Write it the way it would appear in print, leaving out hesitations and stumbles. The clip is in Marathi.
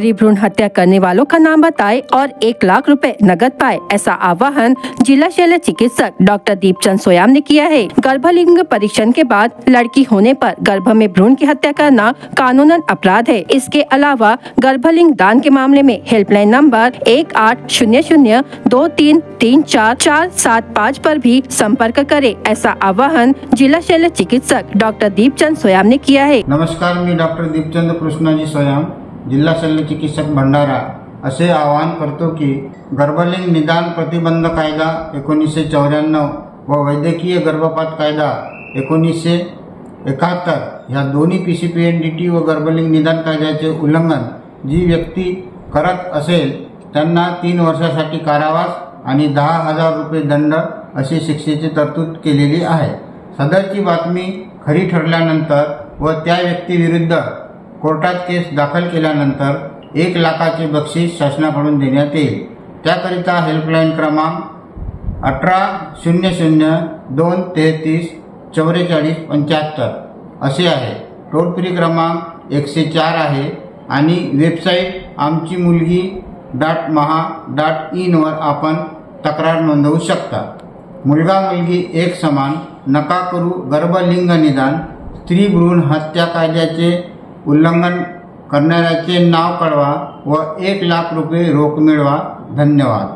स्त्री भ्रूण हत्या करने वालों का नाम बताए और 1 लाख रुपए नकद पाए, ऐसा आह्वान जिला शल्य चिकित्सक डॉक्टर दीपचंद सोयाम ने किया है। गर्भलिंग परीक्षण के बाद लड़की होने पर गर्भ में भ्रूण की हत्या करना कानूनन अपराध है। इसके अलावा गर्भलिंग दान के मामले में हेल्पलाइन नंबर 1800-2334-475 पर भी संपर्क करें, ऐसा आह्वान जिला शल्य चिकित्सक डॉक्टर दीपचंद सोयाम ने किया है। नमस्कार, मी डॉक्टर दीपचंद कृष्णाजी सोयाम, जिल्हा शल्य चिकित्सक भंडारा असे आवाहन करतो की गर्भलिंग निदान प्रतिबंध कायदा 1994 व वैद्यकीय गर्भपात कायदा 1971 ह्या दोन्ही PCPNDT व गर्भलिंग निदान कायद्याचे उल्लंघन जी व्यक्ती करत असेल त्यांना 3 वर्षासाठी कारावास आणि 10,000 रुपये दंड अशी शिक्षेची तरतूद केलेली आहे। सदरची बातमी खरी ठरल्यानंतर व त्या व्यक्तीविरुद्ध कोर्टात केस दाखल केल्यानंतर 1 लाखाचे बक्षीस शासनाकडून देण्यात येईल। त्याकरिता हेल्पलाईन क्रमांक 1800-233-4475 असे आहे। टोल फ्री क्रमांक 104 आहे आणि वेबसाईट amchiMulgi.maha.in वर आपण तक्रार नोंदवू शकता। मुलगा मुलगी एक समान, नका करू गर्भलिंग निदान, स्त्री भ्रूण हत्या कायद्याचे उल्लंघन करणाऱ्याचे नाव कळवा व 1 लाख रुपये रोख मिळवा। धन्यवाद।